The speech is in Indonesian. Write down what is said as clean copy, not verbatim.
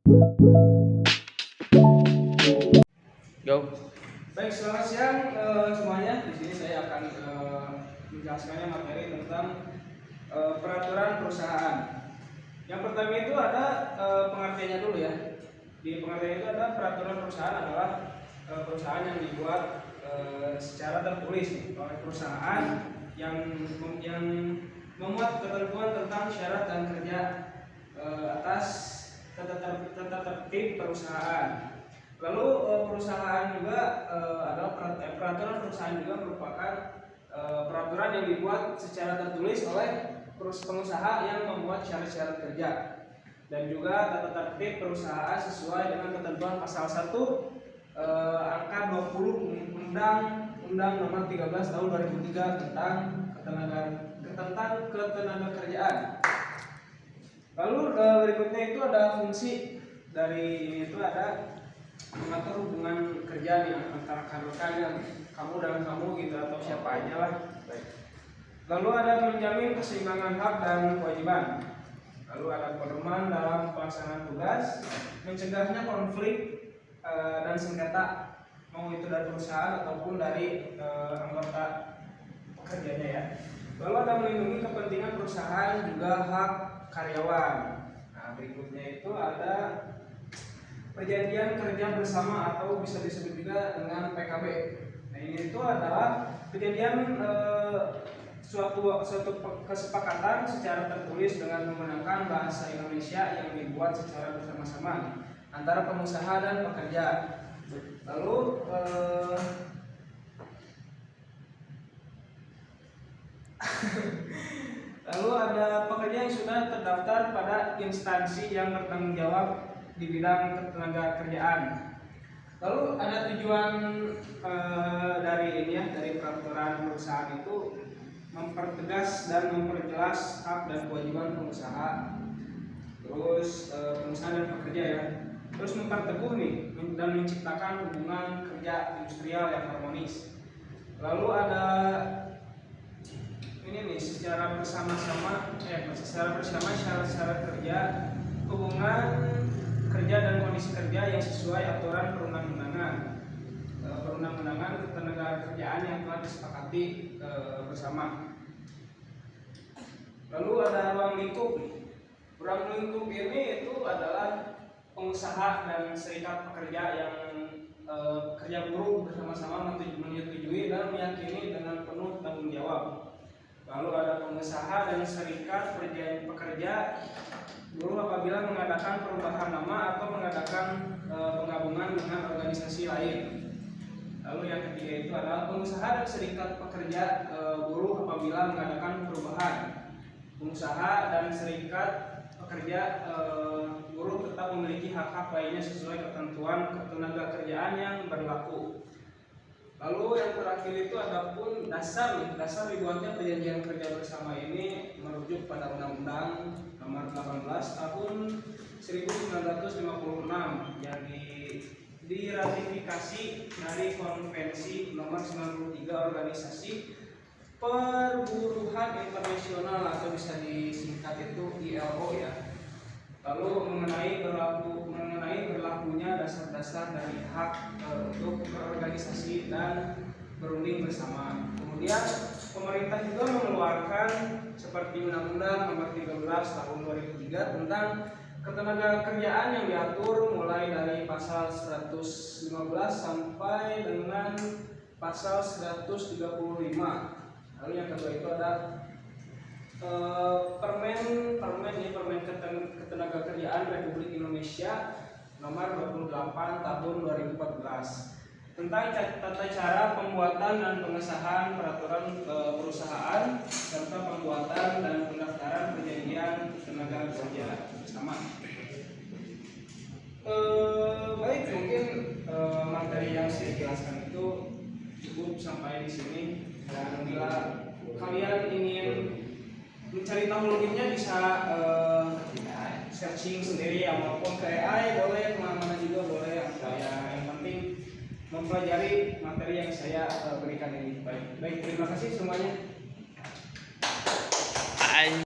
Go. Baik, selamat siang semuanya. Di sini saya akan menjelaskannya materi tentang peraturan perusahaan. Yang pertama itu ada pengertiannya dulu ya. Di pengertian itu ada peraturan perusahaan adalah perusahaan yang dibuat secara tertulis oleh perusahaan yang memuat ketentuan tentang syarat dan kerja atas tata tertib perusahaan. Lalu perusahaan juga adalah peraturan perusahaan juga merupakan peraturan yang dibuat secara tertulis oleh pengusaha yang membuat syarat-syarat kerja dan juga tata tertib perusahaan sesuai dengan ketentuan pasal 1 angka 20 Undang Nomor 13 Tahun 2003 tentang ketenaga kerjaan. Lalu berikutnya itu ada fungsi dari itu ada mengatur hubungan kerja nih antara rekan yang kamu dan kamu gitu atau siapa aja lah. Lalu ada menjamin keseimbangan hak dan kewajiban. Lalu ada pedoman dalam pelaksanaan tugas, mencegahnya konflik dan sengketa mau itu dari perusahaan ataupun dari anggota pekerjanya ya. Lalu ada melindungi kepentingan perusahaan juga hak karyawan. Nah berikutnya itu ada perjanjian kerja bersama atau bisa disebut juga dengan PKB. Nah ini itu adalah perjanjian suatu kesepakatan secara tertulis dengan menggunakan bahasa Indonesia yang dibuat secara bersama-sama antara pengusaha dan pekerja. Lalu lalu ada pekerja yang sudah terdaftar pada instansi yang bertanggung jawab di bidang ketenaga kerjaan. Lalu ada tujuan dari ini ya, dari peraturan perusahaan itu mempertegas dan memperjelas hak dan kewajiban pengusaha, terus pengusaha dan pekerja ya, terus memperteguh nih dan menciptakan hubungan kerja industrial yang harmonis. Lalu ada ini nih secara bersama syarat-syarat kerja, hubungan kerja dan kondisi kerja yang sesuai aturan perundang-undangan ketenaga kerjaan yang telah disepakati bersama. Lalu ada ruang lingkup. Ruang lingkup ini itu adalah pengusaha dan serikat pekerja yang kerja buruh bersama-sama menyetujui dan meyakini dengan penuh tanggung jawab. Lalu ada pengusaha dan serikat pekerja buruh apabila mengadakan perubahan nama atau mengadakan penggabungan dengan organisasi lain. Lalu yang ketiga itu adalah pengusaha dan serikat pekerja buruh apabila mengadakan perubahan. Pengusaha dan serikat pekerja buruh tetap memiliki hak-hak lainnya sesuai ketentuan ketenaga kerjaan yang berlaku. Lalu yang terakhir itu ada pun dasar dibuatnya perjanjian kerja bersama ini merujuk pada Undang-Undang Nomor 18 Tahun 1956 yang diratifikasi dari Konvensi Nomor 93 Organisasi Perburuhan Internasional atau bisa disingkat itu ILO ya. Lalu mengenai berlakunya dasar-dasar dari hak untuk berorganisasi dan berunding bersama. Kemudian pemerintah juga mengeluarkan seperti Undang-Undang Nomor 13 Tahun 2003 tentang ketenaga kerjaan yang diatur mulai dari pasal 115 sampai dengan pasal 135. Lalu yang kedua itu ada Permen Ketenaga Kerjaan Republik Indonesia Nomor 28 Tahun 2014 tentang tata cara pembuatan dan pengesahan peraturan perusahaan serta pembuatan dan pendaftaran perjanjian tenaga kerja bersama. Baik, mungkin materi yang saya jelaskan itu cukup sampai di sini, dan bila kalian ingin mencari tahu lebihnya bisa searching sendiri ya, maupun ke AI boleh, kemana-mana juga boleh. Yang penting mempelajari materi yang saya berikan ini. Baik, terima kasih semuanya.